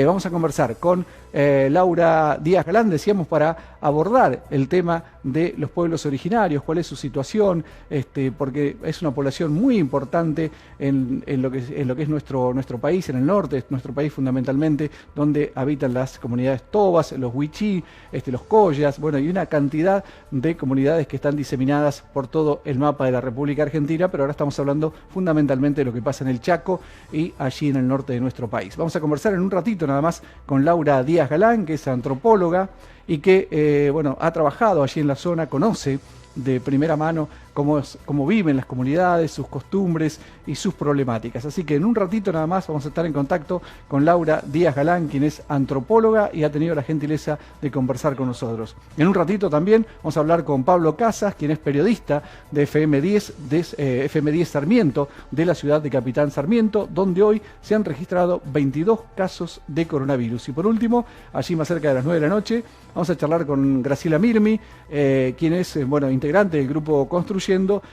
Vamos a conversar con Laura Díaz Galán, decíamos, para abordar el tema de los pueblos originarios, cuál es su situación, porque es una población muy importante en lo que es nuestro país, en el norte, nuestro país fundamentalmente, donde habitan las comunidades tobas, los wichí, los collas, bueno, y una cantidad de comunidades que están diseminadas por todo el mapa de la República Argentina, pero ahora estamos hablando fundamentalmente de lo que pasa en el Chaco y allí en el norte de nuestro país. Vamos a conversar en un ratito nada más con Laura Díaz Galán, que es antropóloga y que bueno, ha trabajado allí en la zona, conoce de primera mano cómo viven las comunidades, sus costumbres y sus problemáticas. Así que en un ratito nada más vamos a estar en contacto con Laura Díaz Galán, quien es antropóloga y ha tenido la gentileza de conversar con nosotros. En un ratito también vamos a hablar con Pablo Casas, quien es periodista de FM10 Sarmiento, de la ciudad de Capitán Sarmiento, donde hoy se han registrado 22 casos de coronavirus. Y por último, allí más cerca de las 9 de la noche, vamos a charlar con Graciela Mirmi, quien es bueno, integrante del grupo Construyendo,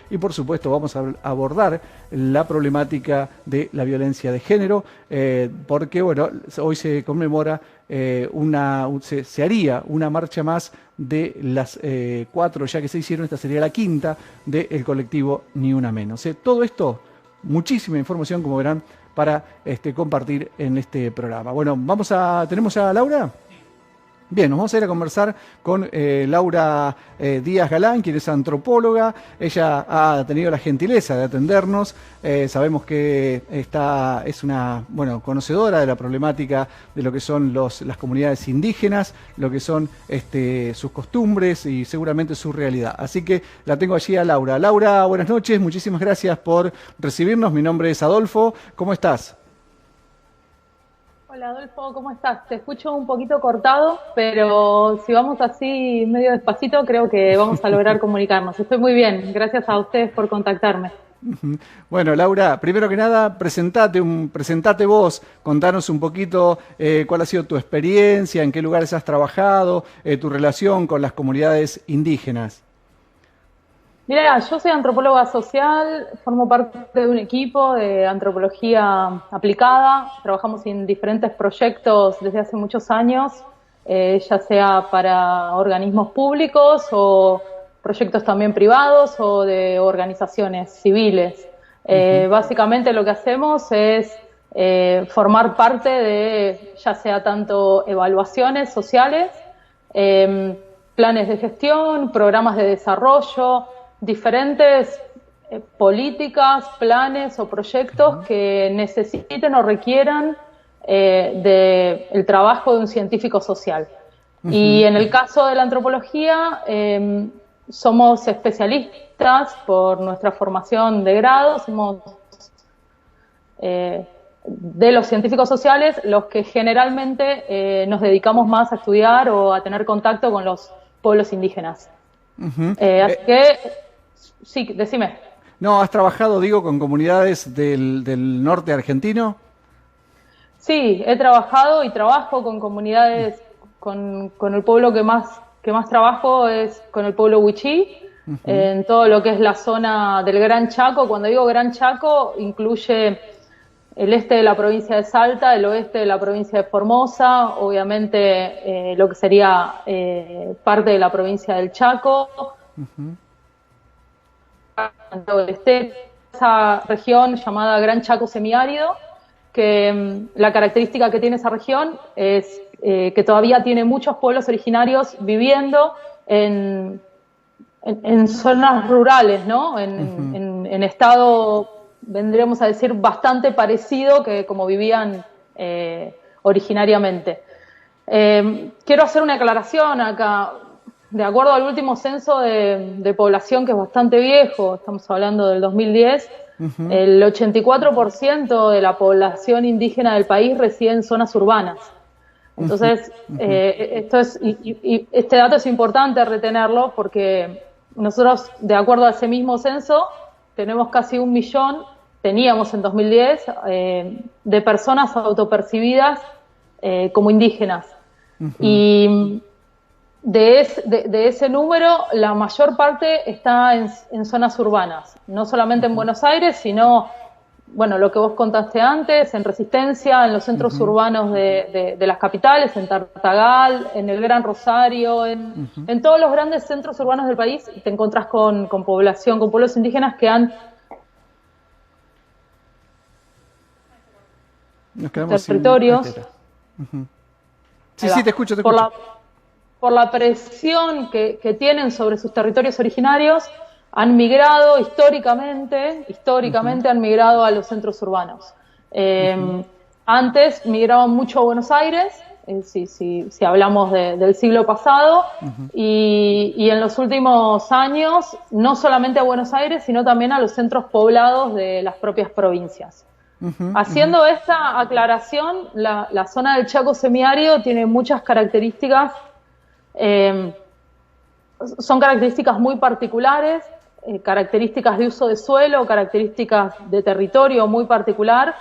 y por supuesto vamos a abordar la problemática de la violencia de género, porque bueno, hoy se conmemora se haría una marcha más de las 4 ya que se hicieron, esta sería la quinta del colectivo Ni Una Menos. Todo esto, muchísima información, como verán, para compartir en este programa. Bueno, ¿tenemos a Laura? Bien, nos vamos a ir a conversar con Laura Díaz Galán, quien es antropóloga. Ella ha tenido la gentileza de atendernos. Sabemos que es una conocedora de la problemática de lo que son las comunidades indígenas, lo que son sus costumbres y seguramente su realidad. Así que la tengo allí a Laura. Laura, buenas noches, muchísimas gracias por recibirnos. Mi nombre es Adolfo. ¿Cómo estás? Hola Adolfo, ¿cómo estás? Te escucho un poquito cortado, pero si vamos así medio despacito, creo que vamos a lograr comunicarnos. Estoy muy bien, gracias a ustedes por contactarme. Bueno, Laura, primero que nada, presentate vos, contanos un poquito cuál ha sido tu experiencia, en qué lugares has trabajado, tu relación con las comunidades indígenas. Mira, yo soy antropóloga social, formo parte de un equipo de antropología aplicada, trabajamos en diferentes proyectos desde hace muchos años, ya sea para organismos públicos o proyectos también privados o de organizaciones civiles. Básicamente lo que hacemos es formar parte de ya sea tanto evaluaciones sociales, planes de gestión, programas de desarrollo, diferentes políticas, planes o proyectos que necesiten o requieran del trabajo de un científico social. Y en el caso de la antropología, somos especialistas por nuestra formación de grado, somos de los científicos sociales los que generalmente nos dedicamos más a estudiar o a tener contacto con los pueblos indígenas. Así que, sí, decime. No, ¿has trabajado, digo, con comunidades del norte argentino? Sí, he trabajado y trabajo con comunidades, con el pueblo que más trabajo es con el pueblo wichí, en todo lo que es la zona del Gran Chaco. Cuando digo Gran Chaco, incluye el este de la provincia de Salta, el oeste de la provincia de Formosa, obviamente lo que sería parte de la provincia del Chaco, esa región llamada Gran Chaco semiárido, que la característica que tiene esa región es que todavía tiene muchos pueblos originarios viviendo en zonas rurales, ¿no? En estado, vendríamos a decir, bastante parecido que como vivían originariamente. Quiero hacer una aclaración acá. De acuerdo al último censo de población, que es bastante viejo, estamos hablando del 2010, el 84% de la población indígena del país reside en zonas urbanas. Entonces, este dato es importante retenerlo porque nosotros, de acuerdo a ese mismo censo, tenemos casi 1 millón, teníamos en 2010, de personas autopercibidas como indígenas. Y de ese número, la mayor parte está en zonas urbanas, no solamente en Buenos Aires, sino bueno, lo que vos contaste antes, en Resistencia, en los centros urbanos de las capitales, en Tartagal, en el Gran Rosario, en todos los grandes centros urbanos del país, te encontrás con población, con pueblos indígenas que han Nos quedamos territorios. Sí, sí, te escucho, te por escucho. por la presión que tienen sobre sus territorios originarios, han migrado históricamente han migrado a los centros urbanos. Antes migraban mucho a Buenos Aires, si hablamos del siglo pasado, y en los últimos años, no solamente a Buenos Aires, sino también a los centros poblados de las propias provincias. Haciendo esta aclaración, la zona del Chaco semiárido tiene muchas características, son características muy particulares, características de uso de suelo, características de territorio muy particular,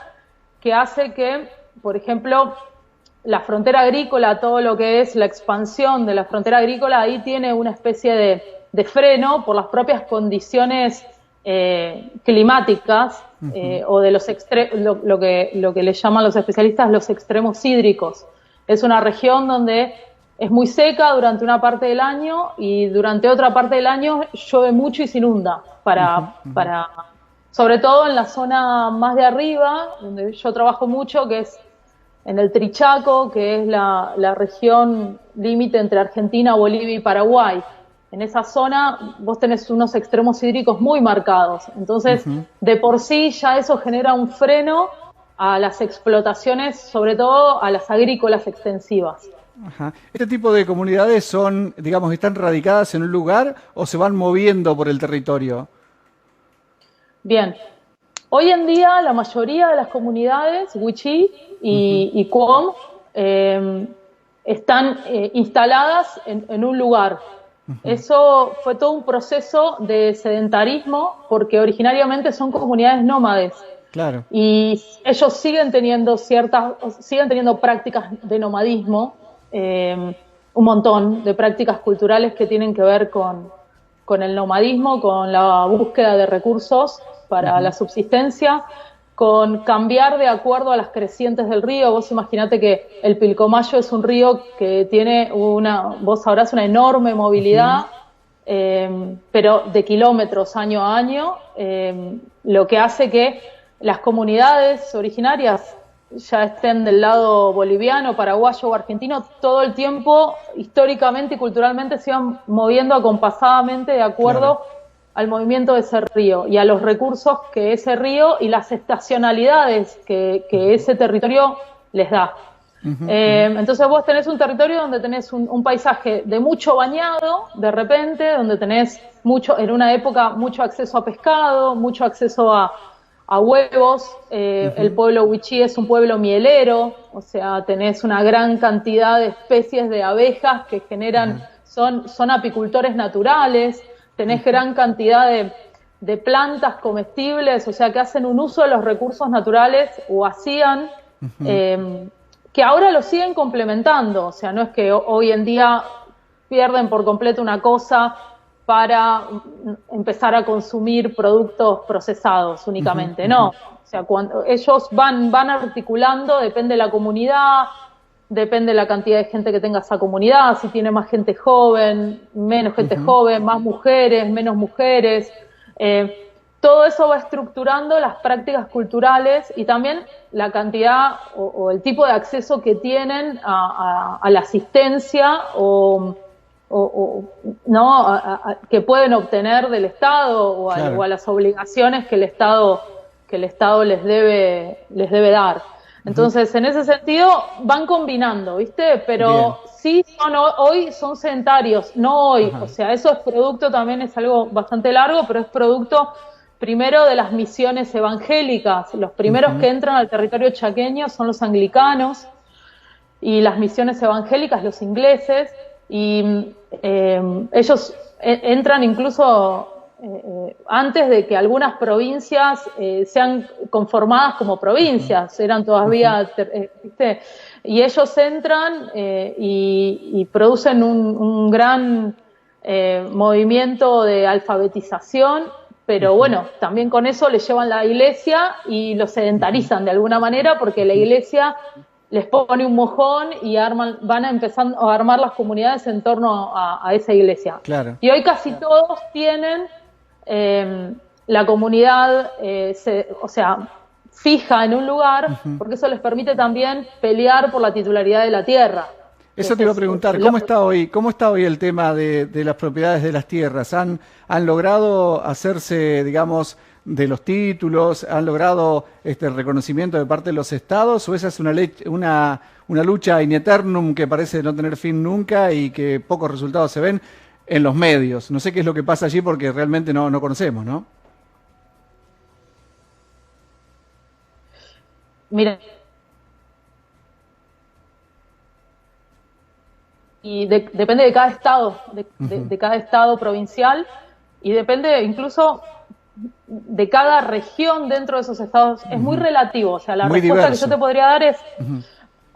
que hace que, por ejemplo, la frontera agrícola, todo lo que es la expansión de la frontera agrícola, ahí tiene una especie de freno por las propias condiciones climáticas, o de lo que le llaman los especialistas los extremos hídricos. Es una región donde es muy seca durante una parte del año y durante otra parte del año llueve mucho y se inunda, sobre todo en la zona más de arriba, donde yo trabajo mucho, que es en el Trichaco, que es la región límite entre Argentina, Bolivia y Paraguay. En esa zona vos tenés unos extremos hídricos muy marcados. Entonces, de por sí ya eso genera un freno a las explotaciones, sobre todo a las agrícolas extensivas. Ajá. ¿Este tipo de comunidades son, digamos, están radicadas en un lugar o se van moviendo por el territorio? Bien. Hoy en día la mayoría de las comunidades, Wichí y Cuom, están instaladas en un lugar. Eso fue todo un proceso de sedentarismo, porque originariamente son comunidades nómades. Claro. Y ellos siguen teniendo prácticas de nomadismo, un montón de prácticas culturales que tienen que ver con el nomadismo, con la búsqueda de recursos para la subsistencia, con cambiar de acuerdo a las crecientes del río. Vos imaginate que el Pilcomayo es un río que tiene vos sabrás, una enorme movilidad, pero de kilómetros año a año, lo que hace que las comunidades originarias, ya estén del lado boliviano, paraguayo o argentino, todo el tiempo, históricamente y culturalmente, se iban moviendo acompasadamente de acuerdo al movimiento de ese río y a los recursos que ese río y las estacionalidades que ese territorio les da. Entonces vos tenés un territorio donde tenés un paisaje de mucho bañado, de repente, donde tenés en una época, mucho acceso a pescado, mucho acceso a huevos. El pueblo Wichí es un pueblo mielero, o sea, tenés una gran cantidad de especies de abejas que generan, son apicultores naturales. Tenés gran cantidad de plantas comestibles, o sea, que hacen un uso de los recursos naturales, o hacían, que ahora lo siguen complementando. O sea, no es que hoy en día pierden por completo una cosa para empezar a consumir productos procesados únicamente, no. O sea, cuando ellos van articulando, depende de la comunidad, depende de la cantidad de gente que tenga esa comunidad, si tiene más gente joven, menos gente joven, más mujeres, menos mujeres. Todo eso va estructurando las prácticas culturales y también la cantidad o el tipo de acceso que tienen a la asistencia que pueden obtener del Estado o a las obligaciones que el Estado les debe dar. Entonces, en ese sentido, van combinando, ¿viste? Pero sí, hoy son sedentarios, no hoy. O sea, eso es producto, también es algo bastante largo, pero es producto primero de las misiones evangélicas. Los primeros que entran al territorio chaqueño son los anglicanos y las misiones evangélicas, los ingleses, y ellos entran incluso antes de que algunas provincias sean conformadas como provincias, eran todavía, ¿viste? Y ellos entran y producen un gran movimiento de alfabetización, pero bueno, también con eso le llevan la iglesia y lo sedentarizan de alguna manera, porque la iglesia les pone un mojón y van a empezar a armar las comunidades en torno a esa iglesia. Claro. Y hoy casi todos tienen la comunidad, o sea, fija en un lugar, porque eso les permite también pelear por la titularidad de la tierra. Eso te iba a preguntar, ¿cómo está hoy el tema de las propiedades de las tierras? ¿Han logrado hacerse, digamos, de los títulos? ¿Han logrado el reconocimiento de parte de los estados? ¿O esa es una lucha in eternum que parece no tener fin nunca y que pocos resultados se ven en los medios? No sé qué es lo que pasa allí porque realmente no conocemos, ¿no? Mira, y depende de cada estado, de cada estado provincial, y depende incluso de cada región dentro de esos estados. Es muy relativo, o sea, la respuesta que yo te podría dar es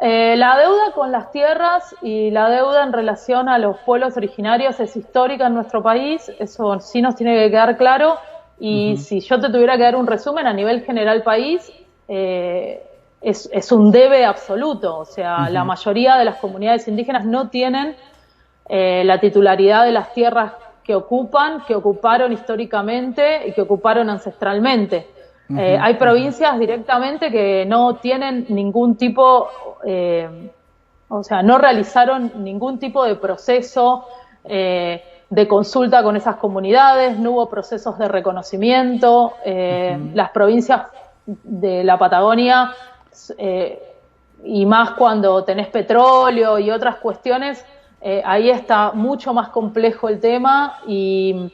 la deuda con las tierras y la deuda en relación a los pueblos originarios es histórica en nuestro país, eso sí nos tiene que quedar claro, y si yo te tuviera que dar un resumen a nivel general país, es un debe absoluto, o sea, la mayoría de las comunidades indígenas no tienen la titularidad de las tierras que ocuparon históricamente y que ocuparon ancestralmente. Hay provincias directamente que no tienen ningún tipo, o sea, no realizaron ningún tipo de proceso de consulta con esas comunidades, no hubo procesos de reconocimiento. Las provincias de la Patagonia, y más cuando tenés petróleo y otras cuestiones, ahí está mucho más complejo el tema y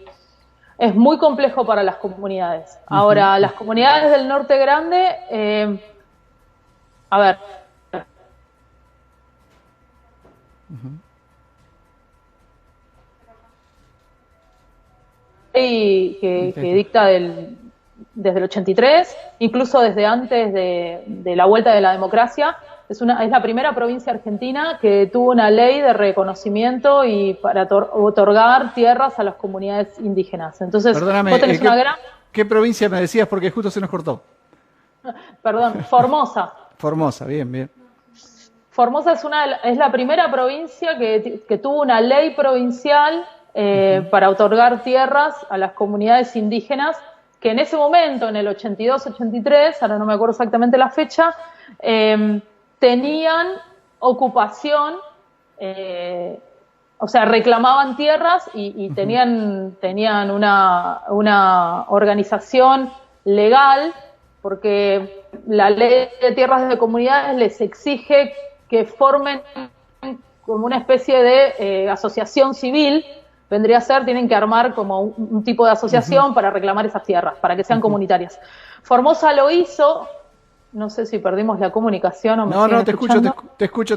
es muy complejo para las comunidades. Ahora, las comunidades del norte grande, a ver, que dicta desde el 83, incluso desde antes de la vuelta de la democracia, es la primera provincia argentina que tuvo una ley de reconocimiento y para otorgar tierras a las comunidades indígenas. Entonces, perdóname, vos tenés una gran... ¿Qué provincia me decías? Porque justo se nos cortó. Perdón, Formosa. Formosa, bien. Formosa es la primera provincia que tuvo una ley provincial para otorgar tierras a las comunidades indígenas, que en ese momento, en el 82-83, ahora no me acuerdo exactamente la fecha, tenían ocupación, o sea, reclamaban tierras y tenían una organización legal, porque la ley de tierras de comunidades les exige que formen como una especie de asociación civil. Vendría a ser, tienen que armar como un tipo de asociación para reclamar esas tierras, para que sean comunitarias. Formosa lo hizo, no sé si perdimos la comunicación o me siguen escuchando. Te escucho.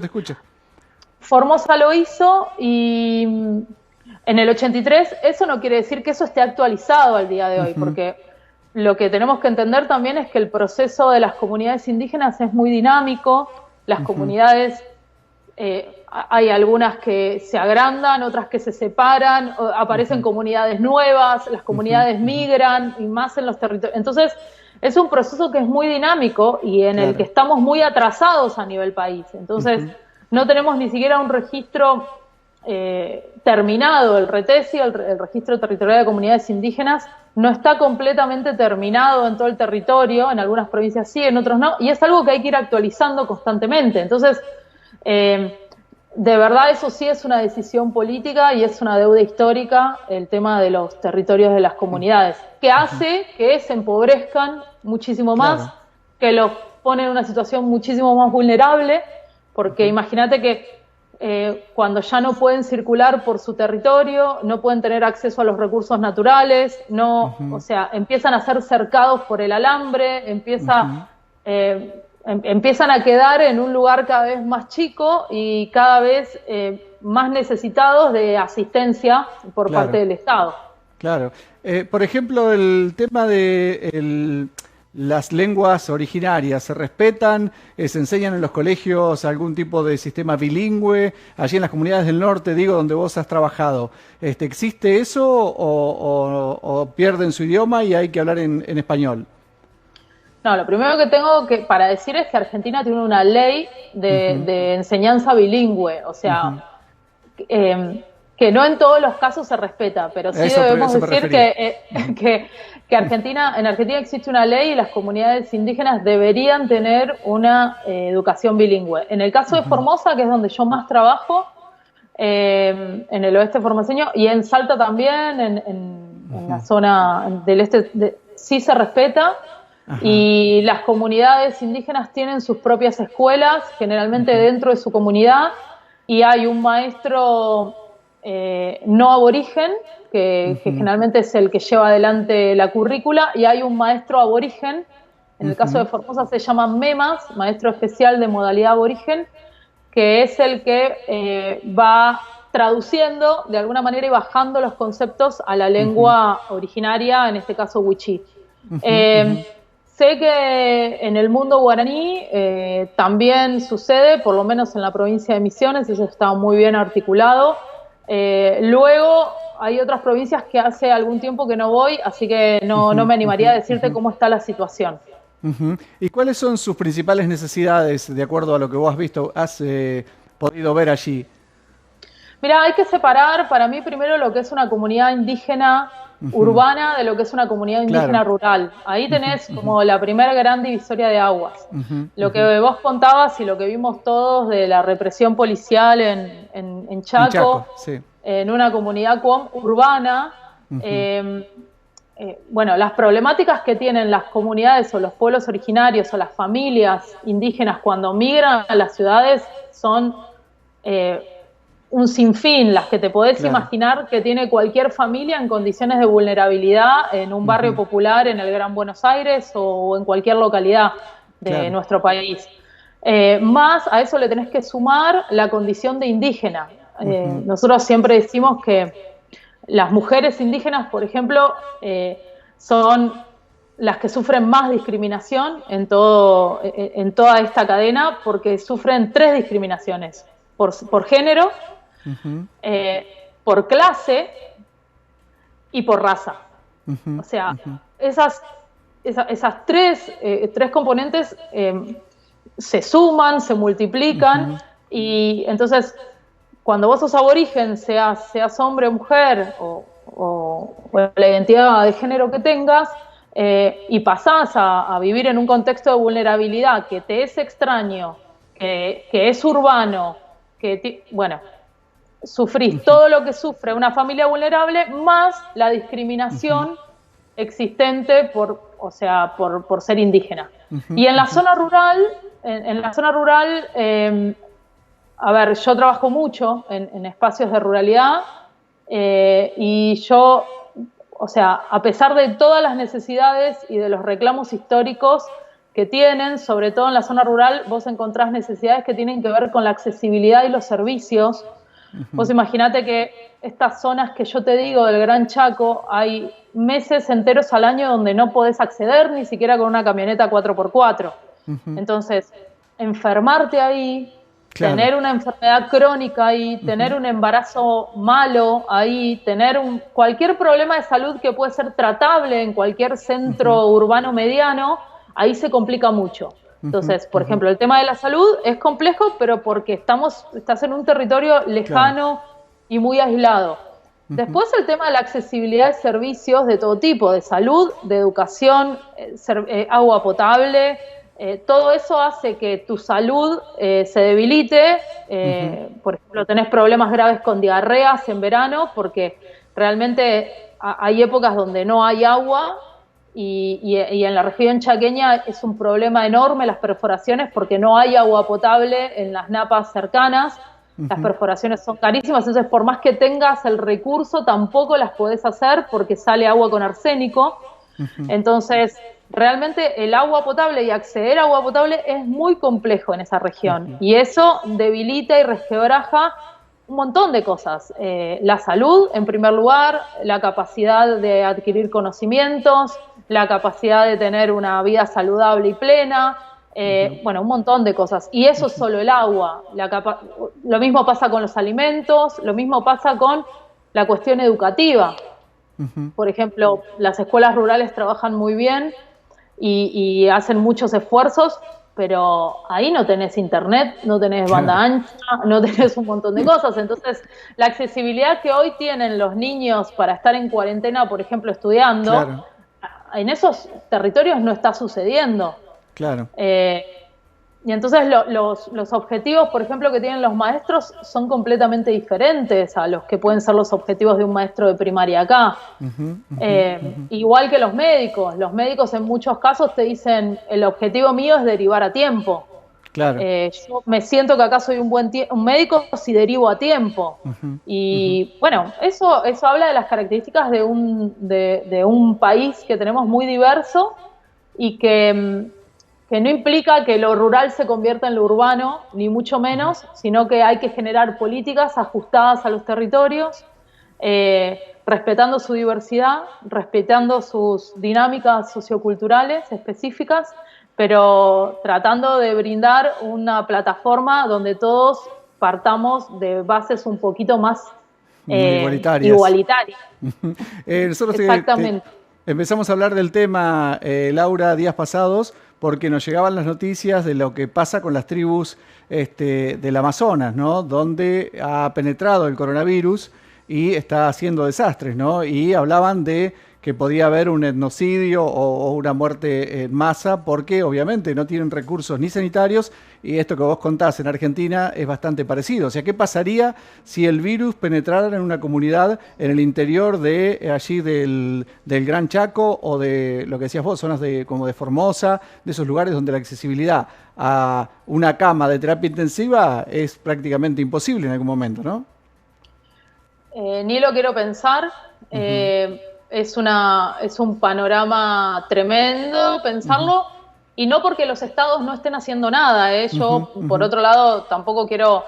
Formosa lo hizo y en el 83, eso no quiere decir que eso esté actualizado al día de hoy, porque lo que tenemos que entender también es que el proceso de las comunidades indígenas es muy dinámico, las comunidades... hay algunas que se agrandan, otras que se separan, aparecen comunidades nuevas, las comunidades migran y más en los territorios. Entonces, es un proceso que es muy dinámico y en el que estamos muy atrasados a nivel país. Entonces, no tenemos ni siquiera un registro terminado. El RETESI, el Registro Territorial de Comunidades Indígenas, no está completamente terminado en todo el territorio, en algunas provincias sí, en otros no, y es algo que hay que ir actualizando constantemente. Entonces, de verdad eso sí es una decisión política y es una deuda histórica el tema de los territorios de las comunidades, que hace que se empobrezcan muchísimo más, que los pone en una situación muchísimo más vulnerable, porque imagínate que cuando ya no pueden circular por su territorio, no pueden tener acceso a los recursos naturales, o sea, empiezan a ser cercados por el alambre, empiezan a quedar en un lugar cada vez más chico y cada vez más necesitados de asistencia por parte del Estado. Claro. Por ejemplo, el tema de las lenguas originarias se respetan, se enseñan en los colegios algún tipo de sistema bilingüe, allí en las comunidades del norte, digo, donde vos has trabajado. ¿Existe eso o pierden su idioma y hay que hablar en español? No, lo primero que tengo para decir es que Argentina tiene una ley de enseñanza bilingüe, o sea, que no en todos los casos se respeta, pero sí debemos decir que en Argentina existe una ley y las comunidades indígenas deberían tener una educación bilingüe. En el caso de Formosa, que es donde yo más trabajo, en el oeste formoseño, y en Salta también, en la zona del este, sí se respeta. Ajá. Y las comunidades indígenas tienen sus propias escuelas, generalmente dentro de su comunidad, y hay un maestro no aborigen, que generalmente es el que lleva adelante la currícula, y hay un maestro aborigen, en el caso de Formosa se llaman MEMAS, maestro especial de modalidad aborigen, que es el que va traduciendo de alguna manera y bajando los conceptos a la lengua originaria, en este caso wichí. Sé que en el mundo guaraní también sucede, por lo menos en la provincia de Misiones, eso está muy bien articulado. Luego hay otras provincias que hace algún tiempo que no voy, así que no me animaría a decirte cómo está la situación. ¿Y cuáles son sus principales necesidades, de acuerdo a lo que vos has visto, has podido ver allí? Mira, hay que separar para mí primero lo que es una comunidad indígena urbana de lo que es una comunidad indígena rural. Ahí tenés como la primera gran divisoria de aguas. Lo que vos contabas y lo que vimos todos de la represión policial en Chaco, sí, en una comunidad urbana, bueno, las problemáticas que tienen las comunidades o los pueblos originarios o las familias indígenas cuando migran a las ciudades son un sinfín, las que te podés imaginar que tiene cualquier familia en condiciones de vulnerabilidad en un barrio popular en el Gran Buenos Aires o en cualquier localidad de nuestro país. Más a eso le tenés que sumar la condición de indígena. Nosotros siempre decimos que las mujeres indígenas, por ejemplo, son las que sufren más discriminación en toda esta cadena, porque sufren 3 discriminaciones: por género, por clase y por raza. O sea, esas 3 componentes se suman, se multiplican, y entonces cuando vos sos aborigen, seas hombre o mujer, o la identidad de género que tengas, y pasás a vivir en un contexto de vulnerabilidad que te es extraño, que es urbano, bueno, sufrís todo lo que sufre una familia vulnerable, más la discriminación existente por ser indígena. Y en la zona rural, a ver, yo trabajo mucho en espacios de ruralidad, y yo, o sea, a pesar de todas las necesidades y de los reclamos históricos que tienen, sobre todo en la zona rural, vos encontrás necesidades que tienen que ver con la accesibilidad y los servicios. Vos imaginate que estas zonas que yo te digo del Gran Chaco, hay meses enteros al año donde no podés acceder ni siquiera con una camioneta 4x4. Entonces, enfermarte ahí, tener una enfermedad crónica ahí, tener un embarazo malo ahí, tener cualquier problema de salud que puede ser tratable en cualquier centro urbano mediano, ahí se complica mucho. Entonces, por ejemplo, el tema de la salud es complejo, pero porque estás en un territorio lejano y muy aislado. Después el tema de la accesibilidad de servicios de todo tipo, de salud, de educación, agua potable, todo eso hace que tu salud se debilite. Por ejemplo, tenés problemas graves con diarreas en verano, porque realmente hay épocas donde no hay agua, y en la región chaqueña es un problema enorme las perforaciones, porque no hay agua potable en las napas cercanas. Las perforaciones son carísimas, entonces por más que tengas el recurso tampoco las podés hacer porque sale agua con arsénico. Entonces realmente el agua potable y acceder a agua potable es muy complejo en esa región, y eso debilita y resquebraja un montón de cosas. La salud, en primer lugar, la capacidad de adquirir conocimientos, la capacidad de tener una vida saludable y plena, bueno, un montón de cosas. Y eso es solo el agua. Lo mismo pasa con los alimentos, lo mismo pasa con la cuestión educativa. Por ejemplo, las escuelas rurales trabajan muy bien y hacen muchos esfuerzos, pero ahí no tenés internet, no tenés banda ancha, no tenés un montón de cosas. Entonces, la accesibilidad que hoy tienen los niños para estar en cuarentena, por ejemplo, estudiando, en esos territorios no está sucediendo. Claro. Y entonces los objetivos, por ejemplo, que tienen los maestros son completamente diferentes a los que pueden ser los objetivos de un maestro de primaria acá. Igual que los médicos en muchos casos te dicen, el objetivo mío es derivar a tiempo. Claro. Yo me siento que acá soy un médico si derivo a tiempo. Y bueno, eso habla de las características de un país que tenemos muy diverso y que no implica que lo rural se convierta en lo urbano, ni mucho menos, sino que hay que generar políticas ajustadas a los territorios, respetando su diversidad, respetando sus dinámicas socioculturales específicas, pero tratando de brindar una plataforma donde todos partamos de bases un poquito más igualitarias. Nosotros Exactamente. empezamos a hablar del tema, Laura, días pasados, porque nos llegaban las noticias de lo que pasa con las tribus del Amazonas, ¿no? Donde ha penetrado el coronavirus y está haciendo desastres, ¿no? Y hablaban de que podía haber un etnocidio o una muerte en masa, porque obviamente no tienen recursos ni sanitarios, y esto que vos contás en Argentina es bastante parecido. O sea, ¿qué pasaría si el virus penetrara en una comunidad en el interior de allí del Gran Chaco o de lo que decías vos, zonas como de Formosa, de esos lugares donde la accesibilidad a una cama de terapia intensiva es prácticamente imposible en algún momento, ¿no? Ni lo quiero pensar. Es un panorama tremendo pensarlo, y no porque los estados no estén haciendo nada. Yo, por otro lado, tampoco quiero...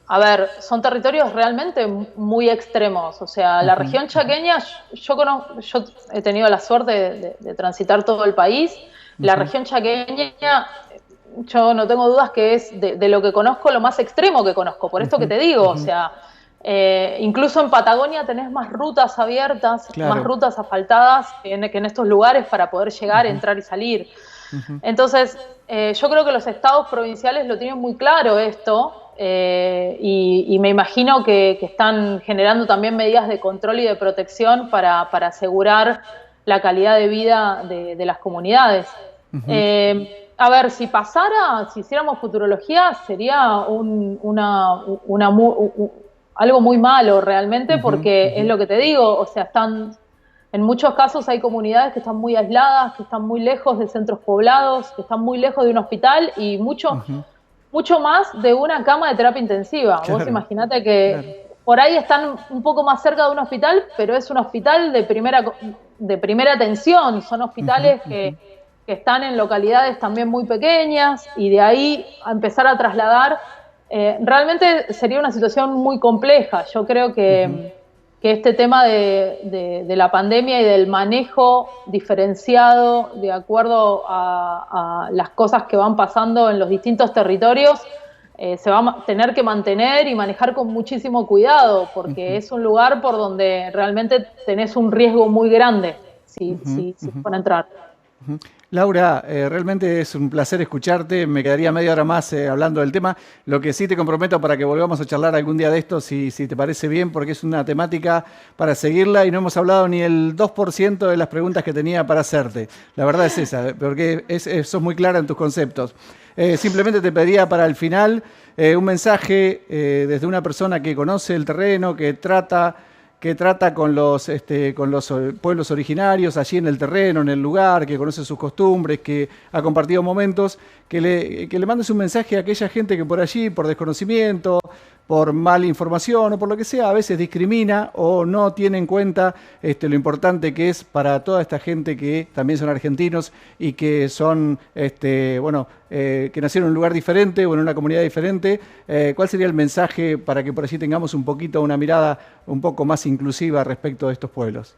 a ver, son territorios realmente muy extremos. O sea, la región chaqueña, yo he tenido la suerte de transitar todo el país. La región chaqueña, yo no tengo dudas que es de lo que conozco, lo más extremo que conozco. Por esto que te digo, o sea... incluso en Patagonia tenés más rutas abiertas, más rutas asfaltadas que en estos lugares para poder llegar, entrar y salir. Entonces, yo creo que los estados provinciales lo tienen muy claro esto, y me imagino que están generando también medidas de control y de protección para asegurar la calidad de vida de las comunidades. A ver, si pasara, si hiciéramos futurología, sería algo muy malo realmente, porque es lo que te digo, o sea, en muchos casos hay comunidades que están muy aisladas, que están muy lejos de centros poblados, que están muy lejos de un hospital y mucho más de una cama de terapia intensiva. Vos imaginate que por ahí están un poco más cerca de un hospital, pero es un hospital de primera atención, son hospitales que están en localidades también muy pequeñas, y de ahí a empezar a trasladar... realmente sería una situación muy compleja. Yo creo que este tema de la pandemia y del manejo diferenciado de acuerdo a las cosas que van pasando en los distintos territorios se va a tener que mantener y manejar con muchísimo cuidado, porque es un lugar por donde realmente tenés un riesgo muy grande si van a entrar. Laura, realmente es un placer escucharte. Me quedaría media hora más hablando del tema. Lo que sí te comprometo para que volvamos a charlar algún día de esto, si te parece bien, porque es una temática para seguirla y no hemos hablado ni el 2% de las preguntas que tenía para hacerte. La verdad es esa, porque sos muy clara en tus conceptos. Simplemente te pedía para el final un mensaje desde una persona que conoce el terreno, que trata con los pueblos originarios allí en el terreno, en el lugar, que conoce sus costumbres, que ha compartido momentos, que le mandes un mensaje a aquella gente que por allí, por desconocimiento, por mala información o por lo que sea, a veces discrimina o no tiene en cuenta lo importante que es para toda esta gente que también son argentinos y que son, que nacieron en un lugar diferente o en una comunidad diferente. ¿Cuál sería el mensaje para que por allí tengamos un poquito una mirada un poco más inclusiva respecto de estos pueblos?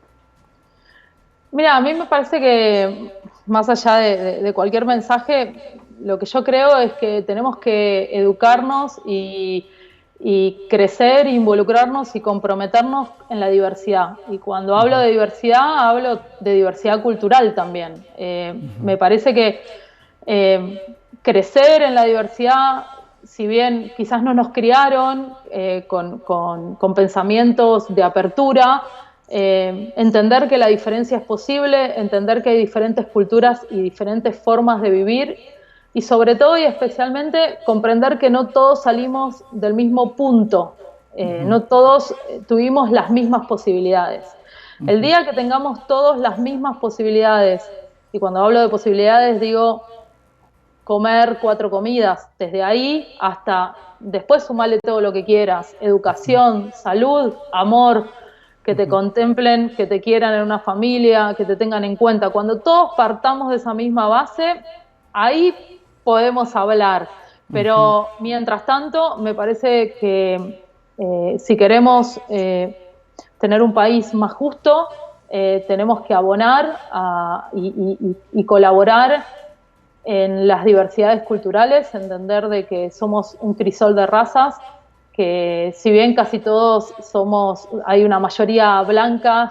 Mira, a mí me parece que más allá de cualquier mensaje, lo que yo creo es que tenemos que educarnos y crecer, involucrarnos y comprometernos en la diversidad. Y cuando hablo de diversidad, hablo de diversidad cultural también. Me parece que crecer en la diversidad, si bien quizás no nos criaron con pensamientos de apertura, entender que la diferencia es posible, entender que hay diferentes culturas y diferentes formas de vivir y sobre todo y especialmente comprender que no todos salimos del mismo punto, no todos tuvimos las mismas posibilidades. El día que tengamos todos las mismas posibilidades, y cuando hablo de posibilidades digo comer 4 comidas, desde ahí hasta después sumarle todo lo que quieras, educación, salud, amor, que te contemplen, que te quieran en una familia, que te tengan en cuenta. Cuando todos partamos de esa misma base, ahí podemos hablar. Pero mientras tanto, me parece que si queremos tener un país más justo, tenemos que abonar y colaborar en las diversidades culturales, entender de que somos un crisol de razas, que si bien casi todos hay una mayoría blanca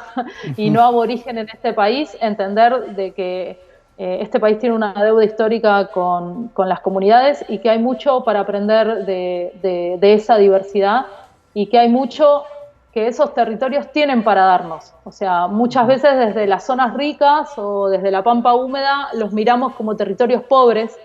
y no aborigen en este país, entender de que este país tiene una deuda histórica con las comunidades y que hay mucho para aprender de esa diversidad y que hay mucho que esos territorios tienen para darnos. O sea, muchas veces desde las zonas ricas o desde la pampa húmeda los miramos como territorios pobres,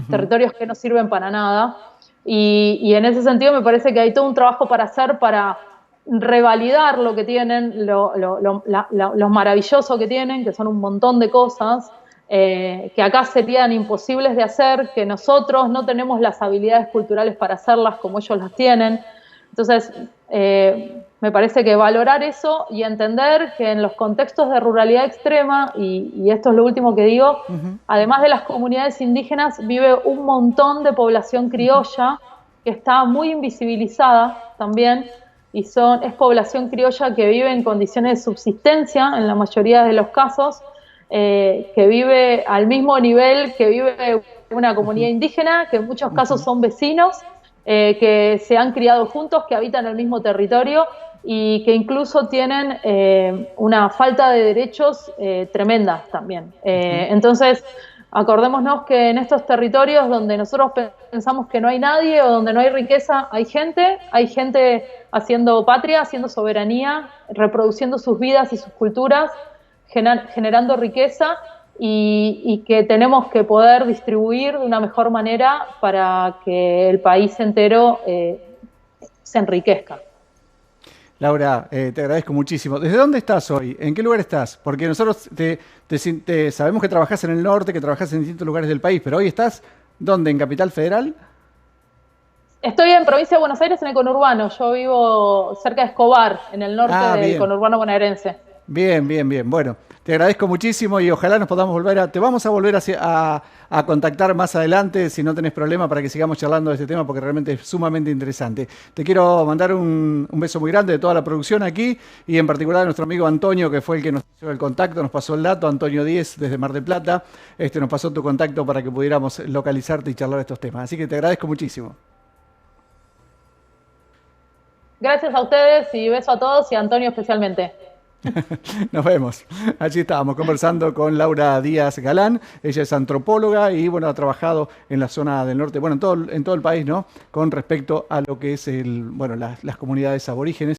territorios que no sirven para nada. Y en ese sentido me parece que hay todo un trabajo para hacer para revalidar lo que tienen, lo maravilloso que tienen, que son un montón de cosas, que acá serían imposibles de hacer, que nosotros no tenemos las habilidades culturales para hacerlas como ellos las tienen. Entonces, me parece que valorar eso y entender que en los contextos de ruralidad extrema, y esto es lo último que digo, además de las comunidades indígenas, vive un montón de población criolla que está muy invisibilizada también, y es población criolla que vive en condiciones de subsistencia en la mayoría de los casos, que vive al mismo nivel que vive una comunidad indígena, que en muchos casos son vecinos, que se han criado juntos, que habitan el mismo territorio y que incluso tienen una falta de derechos tremenda también. Entonces, acordémonos que en estos territorios donde nosotros pensamos que no hay nadie o donde no hay riqueza, hay gente haciendo patria, haciendo soberanía, reproduciendo sus vidas y sus culturas, generando riqueza y que tenemos que poder distribuir de una mejor manera para que el país entero se enriquezca. Laura, te agradezco muchísimo. ¿Desde dónde estás hoy? ¿En qué lugar estás? Porque nosotros sabemos que trabajás en el norte, que trabajás en distintos lugares del país, pero hoy estás, ¿dónde? ¿En Capital Federal? Estoy en provincia de Buenos Aires, en el conurbano. Yo vivo cerca de Escobar, en el norte del conurbano bonaerense. Bien, bien, bien. Bueno, te agradezco muchísimo y ojalá nos podamos te vamos a volver a contactar más adelante si no tenés problema para que sigamos charlando de este tema porque realmente es sumamente interesante. Te quiero mandar un beso muy grande de toda la producción aquí y en particular a nuestro amigo Antonio que fue el que nos hizo el contacto, nos pasó el dato, Antonio Díez desde Mar del Plata, nos pasó tu contacto para que pudiéramos localizarte y charlar estos temas. Así que te agradezco muchísimo. Gracias a ustedes y beso a todos y a Antonio especialmente. Nos vemos. Allí estábamos conversando con Laura Díaz Galán. Ella es antropóloga y bueno, ha trabajado en la zona del norte, bueno, en todo el país, ¿no? Con respecto a lo que es las comunidades aborígenes.